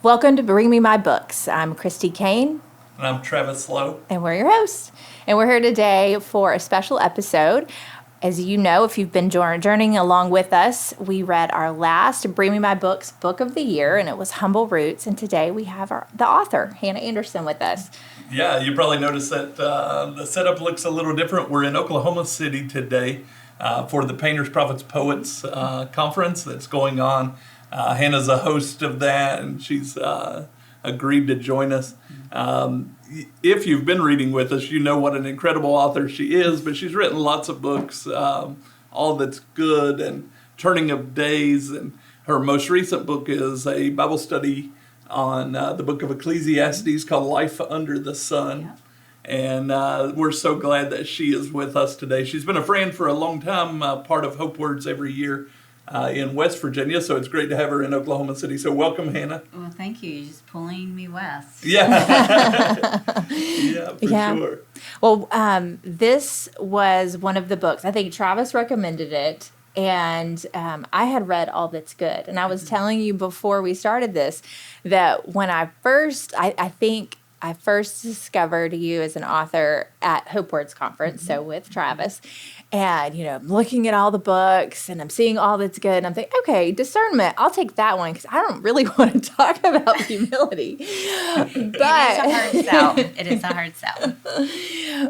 Welcome to Bring Me My Books. I'm Kristi Cain. And I'm Travis Lowe. And we're your hosts. And we're here today for a special episode. As you know, if you've been journeying along with us, we read our last Bring Me My Books book of the year, and it was Humble Roots. And today we have the author, Hannah Anderson, with us. Yeah, you probably noticed that the setup looks a little different. We're in Oklahoma City today for the Painters, Prophets, Poets conference that's going on. Hannah's a host of that, and she's agreed to join us. If you've been reading with us, you know what an incredible author she is, but she's written lots of books, All That's Good and Turning of Days, and her most recent book is a Bible study on the book of Ecclesiastes called Life Under the Sun. Yeah. And we're so glad that she is with us today. She's been a friend for a long time, part of Hope Words every year in West Virginia, so it's great to have her in Oklahoma City. So welcome, Hannah. Well, thank you. You're just pulling me west. Yeah, yeah, for sure. Well, this was one of the books. I think Travis recommended it, and I had read All That's Good. And I was telling you before we started this that when I think I first discovered you as an author at Hope Words Conference, so with Travis. And, I'm looking at all the books and I'm seeing All That's Good. And I'm thinking, okay, discernment, I'll take that one because I don't really want to talk about humility. But It is a hard sell.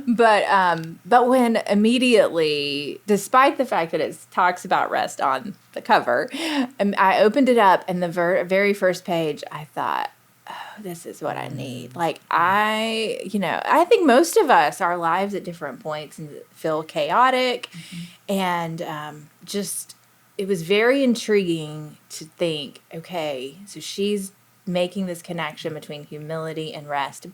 But when immediately, despite the fact that it talks about rest on the cover, I opened it up and the very first page, I thought, this is what I need. Like I think most of us, our lives at different points feel chaotic, and it was very intriguing to think, okay, so she's making this connection between humility and rest.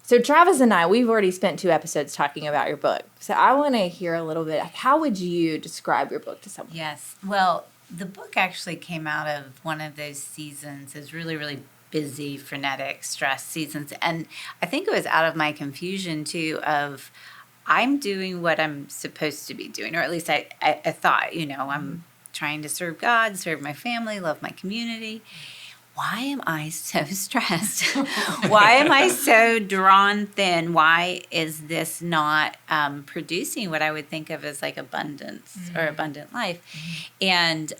So Travis and I, we've already spent 2 episodes talking about your book. So I want to hear a little bit, how would you describe your book to someone? Yes. Well, the book actually came out of one of those seasons. It's really, really busy, frenetic, stress seasons. And I think it was out of my confusion, too, of I'm doing what I'm supposed to be doing, or at least I thought, I'm trying to serve God, serve my family, love my community. Why am I so stressed? Why am I so drawn thin? Why is this not producing what I would think of as like abundance or abundant life? And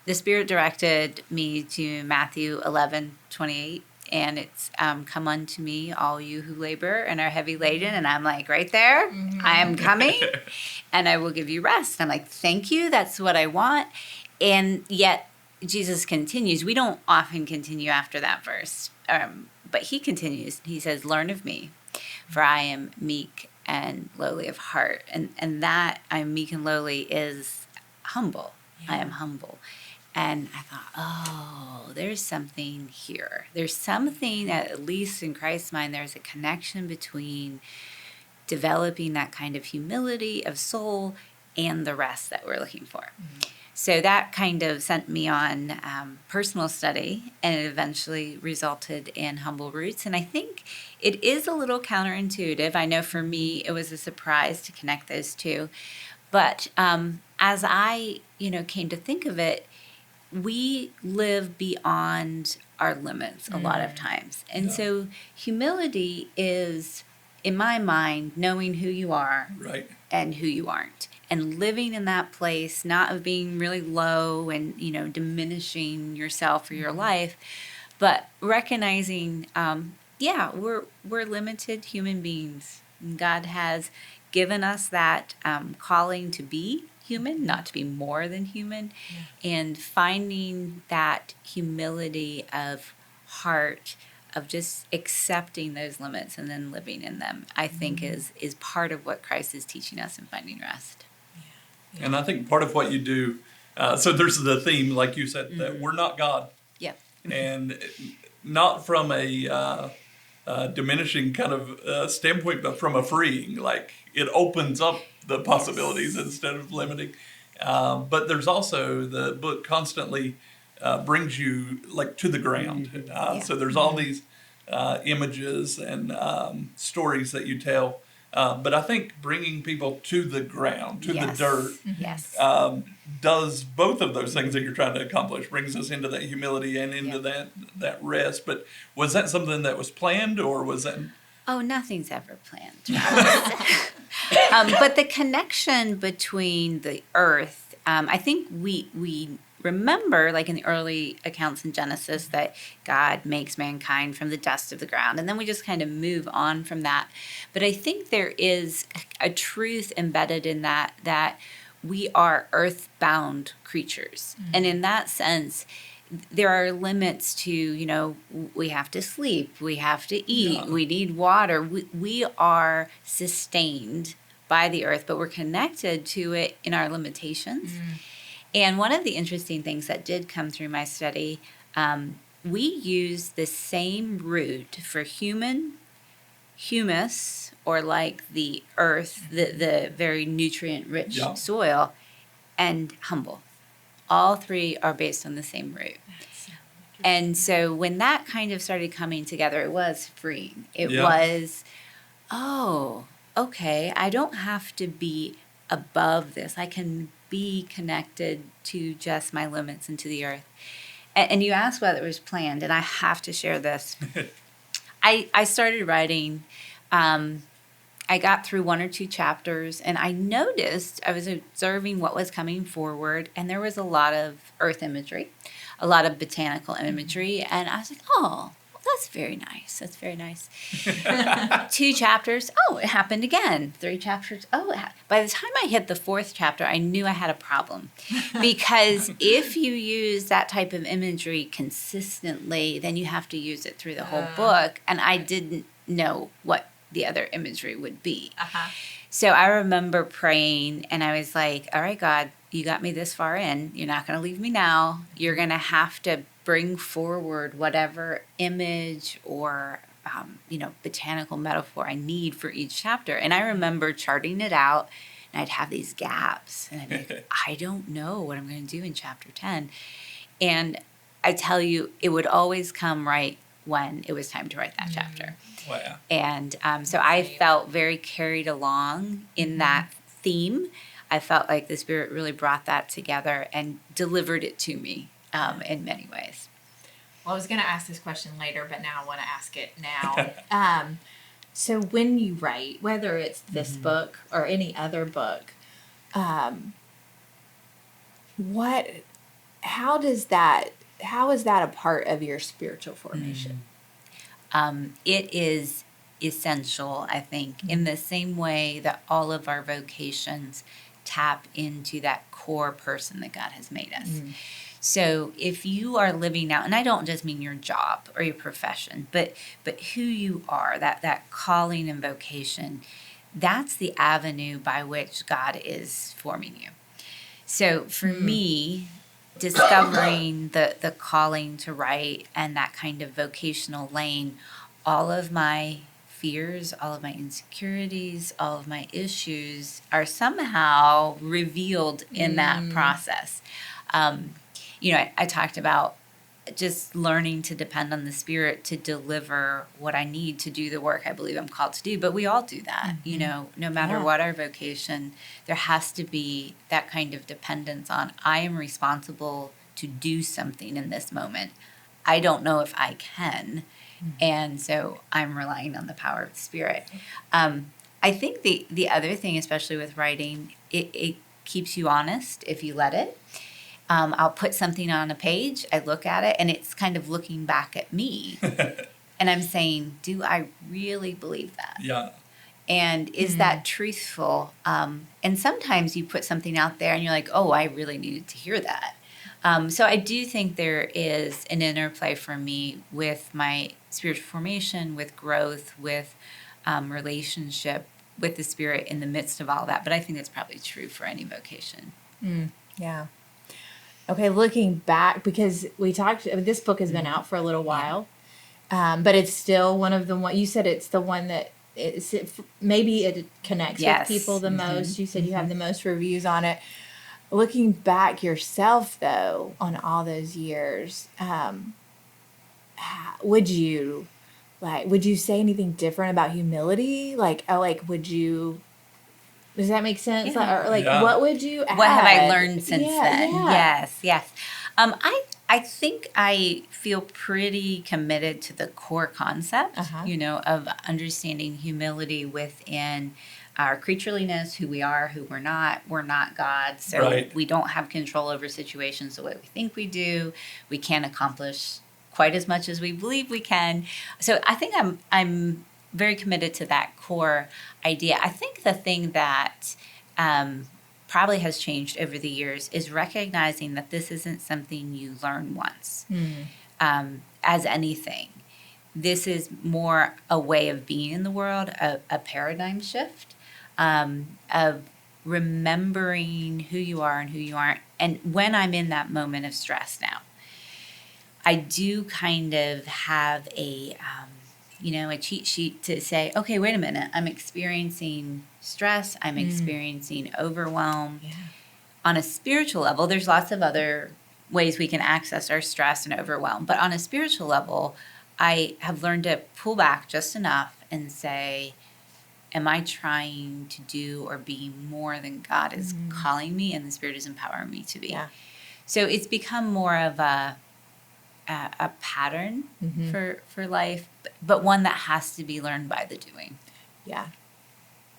the Spirit directed me to Matthew 11:28, and it's come unto me, all you who labor and are heavy laden. And I'm like, right there, I am coming, and I will give you rest. I'm like, thank you, that's what I want. And yet, Jesus continues. We don't often continue after that verse, but he continues. He says, learn of me, for I am meek and lowly of heart. And that I am meek and lowly is humble. Yeah. I am humble. And I thought, there's something here. There's something that, at least in Christ's mind, there's a connection between developing that kind of humility of soul and the rest that we're looking for. Mm-hmm. So that kind of sent me on personal study, and it eventually resulted in Humble Roots. And I think it is a little counterintuitive. I know for me, it was a surprise to connect those two. But as I, came to think of it, we live beyond our limits a lot of times. And so humility is, in my mind, knowing who you are and who you aren't. And living in that place, not of being really low and, diminishing yourself or your life, but recognizing, we're limited human beings. And God has given us that calling to be human, not to be more than human, and finding that humility of heart, of just accepting those limits and then living in them, I think is part of what Christ is teaching us in finding rest. And I think part of what you do, so there's the theme, like you said, that we're not God. Yeah. And not from a diminishing kind of standpoint, but from a freeing. Like, it opens up the possibilities instead of limiting. But there's also, the book constantly brings you, like, to the ground. So there's all these images and stories that you tell But I think bringing people to the ground, to the dirt, Yes. does both of those things that you're trying to accomplish, brings us into that humility and into that rest. But was that something that was planned, or was that? Oh, nothing's ever planned. But the connection between the earth, I think we remember, like in the early accounts in Genesis, that God makes mankind from the dust of the ground, and then we just kind of move on from that. But I think there is a truth embedded in that we are earthbound creatures, and in that sense, there are limits to, we have to sleep, we have to eat, we need water. We are sustained by the earth, but we're connected to it in our limitations. And one of the interesting things that did come through my study, we use the same root for humus, or like the earth, the very nutrient-rich soil, and humble. All three are based on the same root. And so when that kind of started coming together, it was freeing. It was, okay, I don't have to be above this. I can be connected to just my limits and to the earth. And you asked whether it was planned, and I have to share this. I started writing. I got through 1 or 2 chapters, and I noticed, I was observing what was coming forward, and there was a lot of earth imagery, a lot of botanical imagery, and I was like, oh, well, that's very nice. That's very nice. 2 chapters, it happened again. 3 chapters, by the time I hit the 4th chapter, I knew I had a problem. Because if you use that type of imagery consistently, then you have to use it through the whole book, and I didn't know what the other imagery would be. So I remember praying, and I was like, all right, God, you got me this far in. You're not going to leave me now. You're going to have to bring forward whatever image or, botanical metaphor I need for each chapter. And I remember charting it out, and I'd have these gaps, and I'd be like, I don't know what I'm going to do in chapter 10. And I tell you, it would always come right when it was time to write that chapter. Wow. And so I felt very carried along in that theme. I felt like the Spirit really brought that together and delivered it to me in many ways. Well, I was going to ask this question later, but now I want to ask it now. So when you write, whether it's this book or any other book, how is that a part of your spiritual formation? It is essential, I think, in the same way that all of our vocations tap into that core person that God has made us. So if you are living out, and I don't just mean your job or your profession, but who you are, that calling and vocation, that's the avenue by which God is forming you. So for me, discovering the calling to write and that kind of vocational lane, all of my fears, all of my insecurities, all of my issues are somehow revealed in that process. I talked about just learning to depend on the Spirit to deliver what I need to do the work I believe I'm called to do. But we all do that, no matter what our vocation, there has to be that kind of dependence on, I am responsible to do something in this moment. I don't know if I can. And so I'm relying on the power of the Spirit. I think the other thing, especially with writing, it keeps you honest if you let it. I'll put something on a page, I look at it, and it's kind of looking back at me. And I'm saying, do I really believe that? Yeah. And is that truthful? And sometimes you put something out there and you're like, oh, I really needed to hear that. So I do think there is an interplay for me with my spiritual formation, with growth, with relationship with the Spirit in the midst of all that. But I think that's probably true for any vocation. Yeah. Okay, looking back, because this book has been out for a little while, but it's still one of the one, you said it's the one that maybe it connects with people the most. You said you have the most reviews on it. Looking back yourself, though, on all those years, would you Like, would you say anything different about humility? Like, does that make sense? Yeah. Like, Yeah. what would you add? What have I learned since Yeah, then? yeah. Yes. I think I feel pretty committed to the core concept, of understanding humility within our creatureliness, who we are, who we're not. We're not God, so Right. we don't have control over situations the way we think we do. We can't accomplish quite as much as we believe we can. So I think I'm very committed to that core idea. I think the thing that probably has changed over the years is recognizing that this isn't something you learn once. As anything. This is more a way of being in the world, a paradigm shift of remembering who you are and who you aren't. And when I'm in that moment of stress now, I do kind of have a cheat sheet to say, okay, wait a minute, I'm experiencing stress, I'm experiencing overwhelm. Yeah. On a spiritual level, there's lots of other ways we can access our stress and overwhelm. But on a spiritual level, I have learned to pull back just enough and say, am I trying to do or be more than God is calling me and the Spirit is empowering me to be? Yeah. So it's become more of a pattern for life, but one that has to be learned by the doing. Yeah.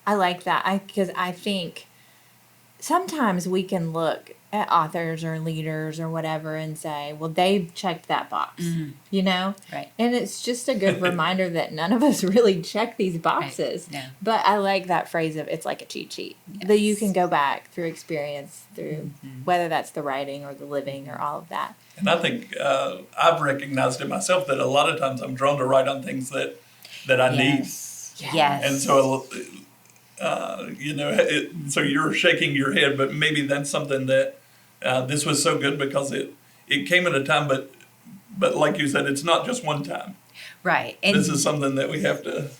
I like that. Because I think sometimes we can look at authors or leaders or whatever and say, well, they checked that box, Right. And it's just a good reminder that none of us really check these boxes. Right. No. But I like that phrase of it's like a cheat sheet that you can go back through experience, through whether that's the writing or the living or all of that. And I think I've recognized it myself that a lot of times I'm drawn to write on things that I need. Yes. And so, so you're shaking your head, but maybe that's something that this was so good because it came at a time, but like you said, it's not just one time. Right. And this is something that we have to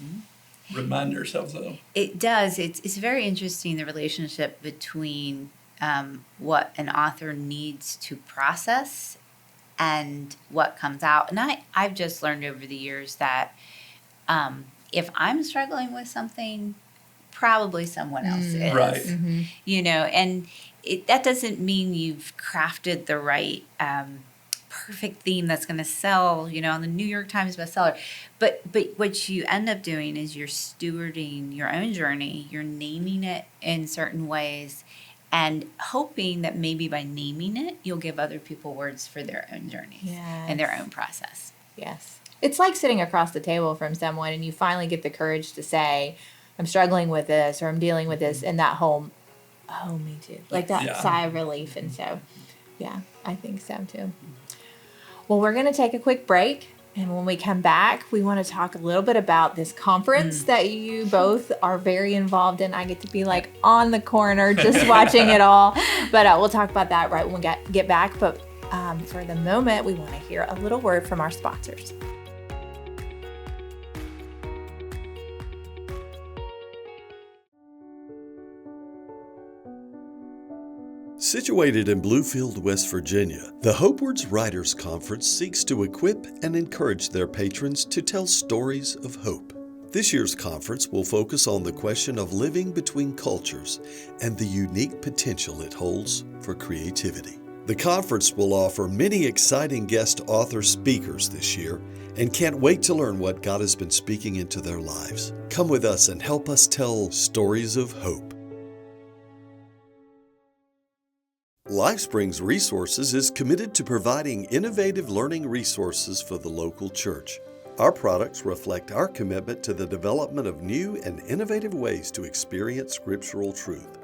remind ourselves of. It does. It's very interesting, the relationship between what an author needs to process and what comes out. And I've just learned over the years that if I'm struggling with something, probably someone else is. Right. And that doesn't mean you've crafted the right perfect theme that's going to sell, on the New York Times bestseller. But what you end up doing is you're stewarding your own journey. You're naming it in certain ways and hoping that maybe by naming it, you'll give other people words for their own journeys and their own process. Yes. It's like sitting across the table from someone and you finally get the courage to say, I'm struggling with this or I'm dealing with this, and that whole, oh, me too. Like that sigh of relief. And so, yeah, I think so too. Well, we're going to take a quick break. And when we come back, we want to talk a little bit about this conference that you both are very involved in. I get to be like on the corner just watching it all. But we'll talk about that right when we get back. But for the moment, we want to hear a little word from our sponsors. Situated in Bluefield, West Virginia, the Hopewards Writers Conference seeks to equip and encourage their patrons to tell stories of hope. This year's conference will focus on the question of living between cultures and the unique potential it holds for creativity. The conference will offer many exciting guest author speakers this year and can't wait to learn what God has been speaking into their lives. Come with us and help us tell stories of hope. LifeSprings Resources is committed to providing innovative learning resources for the local church. Our products reflect our commitment to the development of new and innovative ways to experience scriptural truth.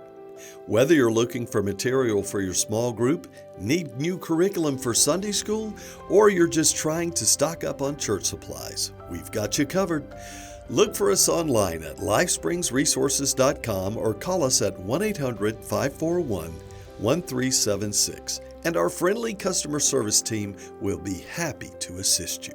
Whether you're looking for material for your small group, need new curriculum for Sunday school, or you're just trying to stock up on church supplies, we've got you covered. Look for us online at lifespringsresources.com or call us at 1-800-541-1376, and our friendly customer service team will be happy to assist you.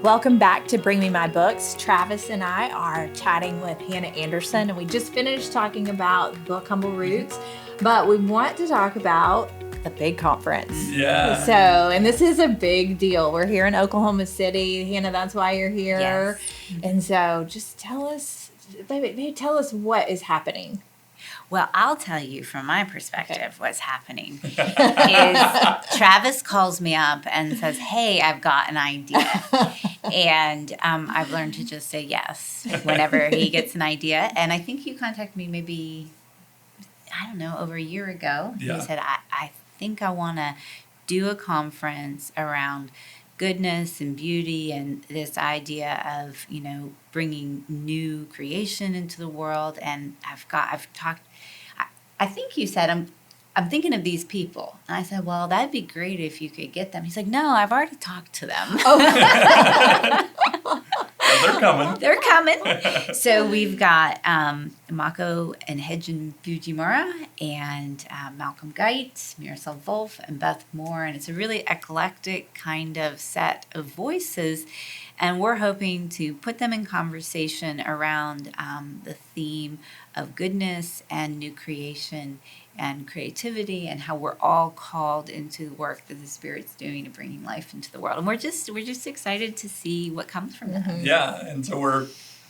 Welcome back to Bring Me My Books. Travis and I are chatting with Hannah Anderson, and we just finished talking about the book Humble Roots, but we want to talk about the big conference. Yeah. So, and this is a big deal. We're here in Oklahoma City. Hannah, that's why you're here. Yes. And so just tell us, maybe tell us what is happening. Well, I'll tell you from my perspective what's happening is Travis calls me up and says, hey, I've got an idea. And I've learned to just say yes whenever he gets an idea. And I think you contacted me maybe, I don't know, over a year ago. Yeah. He said, I think I want to do a conference around goodness and beauty and this idea of, bringing new creation into the world. And I think you said, I'm thinking of these people. And I said, well, that'd be great if you could get them. He's like, no, I've already talked to them. Yeah, they're coming. They're coming. So we've got Mako and Hedgen Fujimura and Malcolm Geit, Miroslav Volf, and Beth Moore. And it's a really eclectic kind of set of voices. And we're hoping to put them in conversation around the theme of goodness and new creation and creativity and how we're all called into the work that the Spirit's doing to bringing life into the world. And we're just excited to see what comes from that. Yeah, and so we're,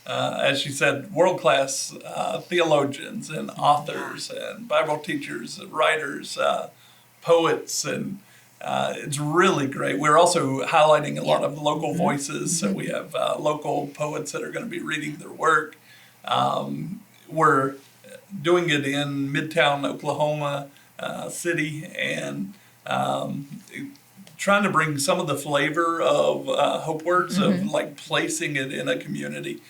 as she said, world-class theologians and authors and Bible teachers, writers, poets, and it's really great. We're also highlighting a lot of local voices. So we have local poets that are going to be reading their work. We're doing it in Midtown Oklahoma City and trying to bring some of the flavor of Hope Words of like placing it in a community.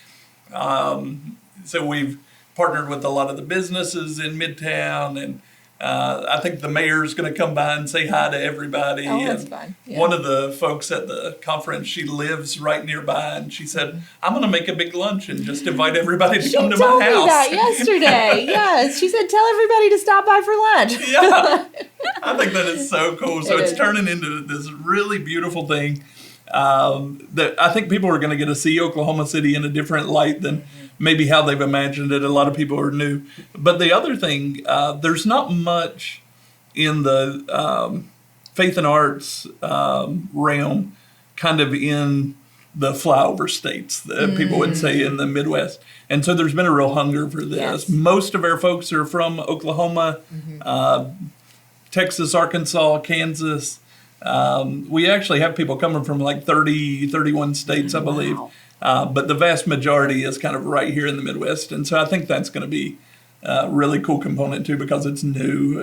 So we've partnered with a lot of the businesses in Midtown, and I think the mayor's going to come by and say hi to everybody. Oh, that's and fun. Yeah. One of the folks at the conference, she lives right nearby, and she said, I'm going to make a big lunch and just invite everybody to come to my house. She told me that yesterday. Yes, she said, tell everybody to stop by for lunch. Yeah, I think that is so cool. So it's is. turning into this really beautiful thing that I think people are going to get to see Oklahoma City in a different light than maybe how they've imagined it. A lot of people are new. But the other thing, there's not much in the faith and arts realm kind of in the flyover states that people would say in the Midwest. And so there's been a real hunger for this. Yes. Most of our folks are from Oklahoma, Texas, Arkansas, Kansas. We actually have people coming from like 31 states, I believe. Wow. But the vast majority is kind of right here in the Midwest. And so I think that's going to be a really cool component too, because it's new.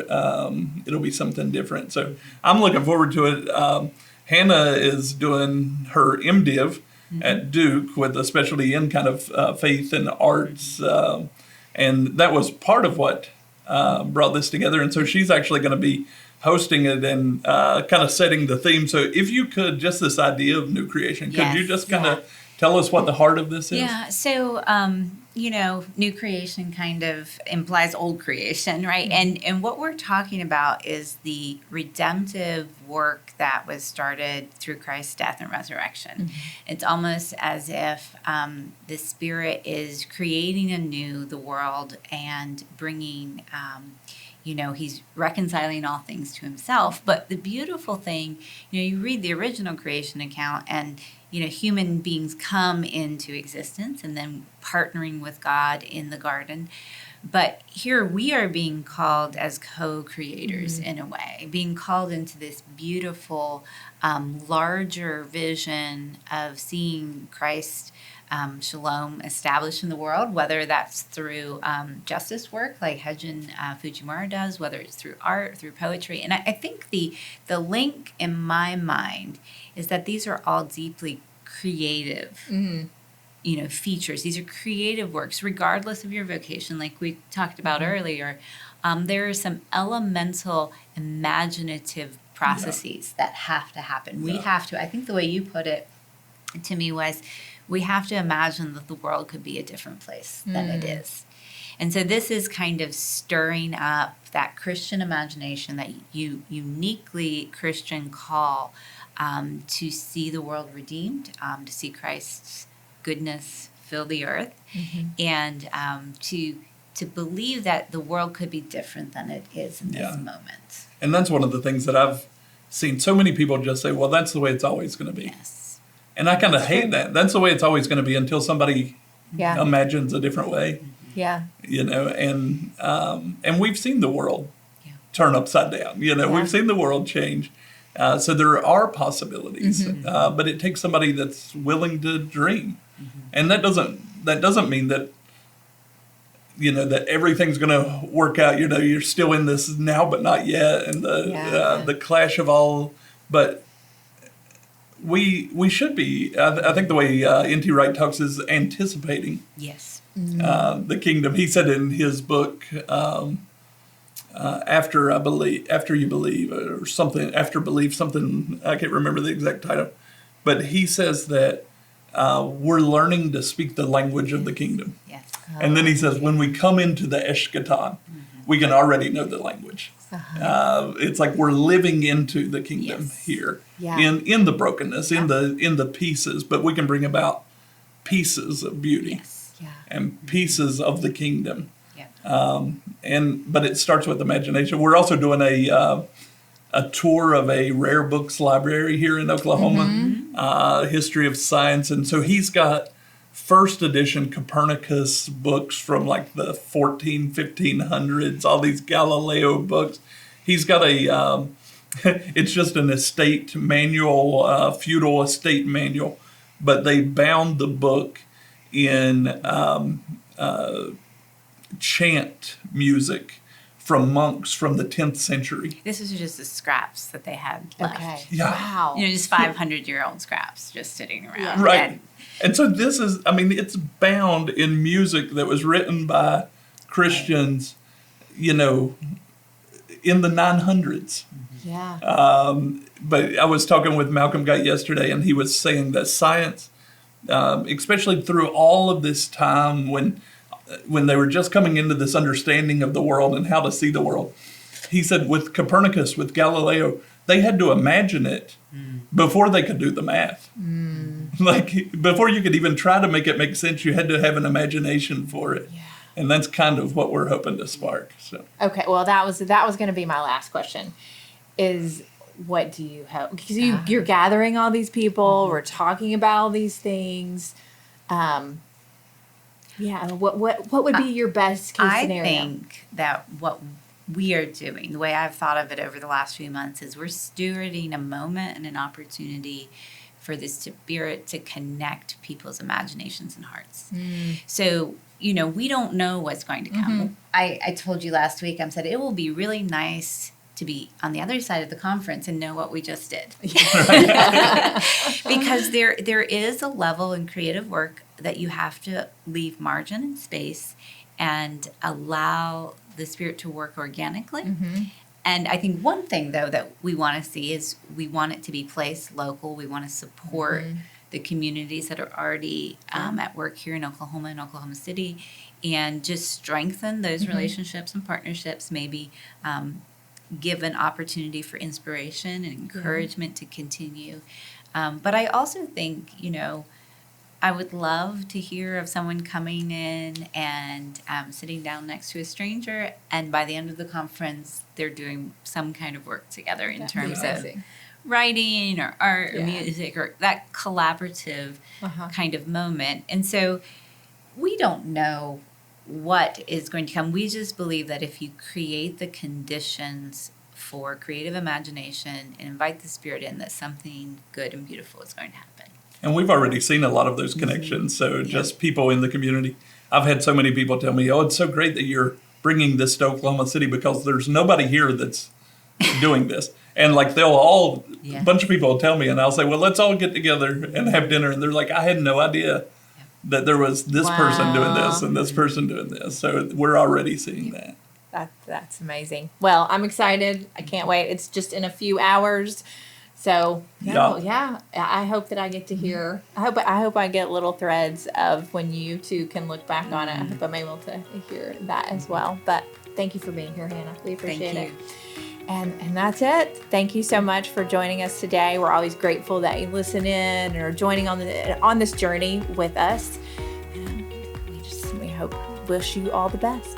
It'll be something different. So I'm looking forward to it. Hannah is doing her MDiv at Duke with a specialty in kind of faith and arts. And that was part of what brought this together. And so she's actually going to be hosting it and kind of setting the theme. So if you could, just this idea of new creation, could you just kind of tell us what the heart of this is? Yeah, so, new creation kind of implies old creation, right? And what we're talking about is the redemptive work that was started through Christ's death and resurrection. It's almost as if the Spirit is creating anew the world and bringing he's reconciling all things to himself. But the beautiful thing, you read the original creation account and, human beings come into existence and then partnering with God in the garden. But here we are being called as co-creators in a way, being called into this beautiful, larger vision of seeing Christ shalom established in the world, whether that's through justice work like Hedgen Fujimura does, whether it's through art, through poetry. And I think the link in my mind is that these are all deeply creative features. These are creative works, regardless of your vocation, like we talked about earlier. There are some elemental imaginative processes that have to happen. We have to, I think the way you put it to me was, we have to imagine that the world could be a different place than it is. And so this is kind of stirring up that Christian imagination, that you uniquely Christian call to see the world redeemed, to see Christ's goodness fill the earth, and to believe that the world could be different than it is in this moment. And that's one of the things that I've seen so many people just say, well, that's the way it's always going to be. Yes. And I kind of hate that. That's the way it's always going to be until somebody imagines a different way. Yeah. And we've seen the world turn upside down. We've seen the world change. So there are possibilities, but it takes somebody that's willing to dream. And that doesn't mean that, that everything's going to work out. You're still in this now, but not yet. And the clash of all, but we should be, I think the way N.T. Wright talks is anticipating the kingdom. He said in his book, after you believe, or something, after belief, something, I can't remember the exact title, but he says that we're learning to speak the language of the kingdom. Yes. And then he says, when we come into the eschaton, we can already know the language. It's like we're living into the kingdom here, in the brokenness, in the pieces, but we can bring about pieces of beauty and pieces of the kingdom. But it starts with imagination. We're also doing a tour of a rare books library here in Oklahoma, history of science, and so he's got first edition Copernicus books from like the 1500s, all these Galileo books. He's got it's just an estate manual, feudal estate manual, but they bound the book in chant music from monks from the 10th century. This was just the scraps that they had left. Okay. Yeah. Wow. Just 500-year-old scraps just sitting around. Right. And so this is, it's bound in music that was written by Christians, in the 900s. Yeah. But I was talking with Malcolm Guy yesterday, and he was saying that science, especially through all of this time when they were just coming into this understanding of the world and how to see the world, he said with Copernicus, with Galileo, they had to imagine it before they could do the math. Like before you could even try to make it make sense, you had to have an imagination for it. Yeah. And that's kind of what we're hoping to spark. So. Okay, well that was going to be my last question. Is what do you hope? Because you're gathering all these people, we're talking about all these things. What would be your best case scenario? I think that what we are doing, the way I've thought of it over the last few months, is we're stewarding a moment and an opportunity for the Spirit to connect people's imaginations and hearts. So, we don't know what's going to come. I told you last week, I said, it will be really nice to be on the other side of the conference and know what we just did. Because there is a level in creative work that you have to leave margin and space and allow the Spirit to work organically. And I think one thing, though, that we want to see is we want it to be placed local. We want to support the communities that are already at work here in Oklahoma and Oklahoma City, and just strengthen those relationships and partnerships, maybe give an opportunity for inspiration and encouragement to continue. But I also think, I would love to hear of someone coming in and sitting down next to a stranger, and by the end of the conference, they're doing some kind of work together in terms of writing or art or music or that collaborative kind of moment. And so we don't know what is going to come. We just believe that if you create the conditions for creative imagination and invite the Spirit in, that something good and beautiful is going to happen. And we've already seen a lot of those connections. So just people in the community. I've had so many people tell me, it's so great that you're bringing this to Oklahoma City because there's nobody here that's doing this. And like a bunch of people will tell me, and I'll say, well, let's all get together and have dinner. And they're like, I had no idea that there was this person doing this and this person doing this. So we're already seeing that. That's amazing. Well, I'm excited. I can't wait. It's just in a few hours. So I hope that I get to hear. I hope I get little threads of when you two can look back on it. I hope I'm able to hear that as well. But thank you for being here, Hannah. We appreciate it. And that's it. Thank you so much for joining us today. We're always grateful that you listen in and are joining on this journey with us. And we wish you all the best.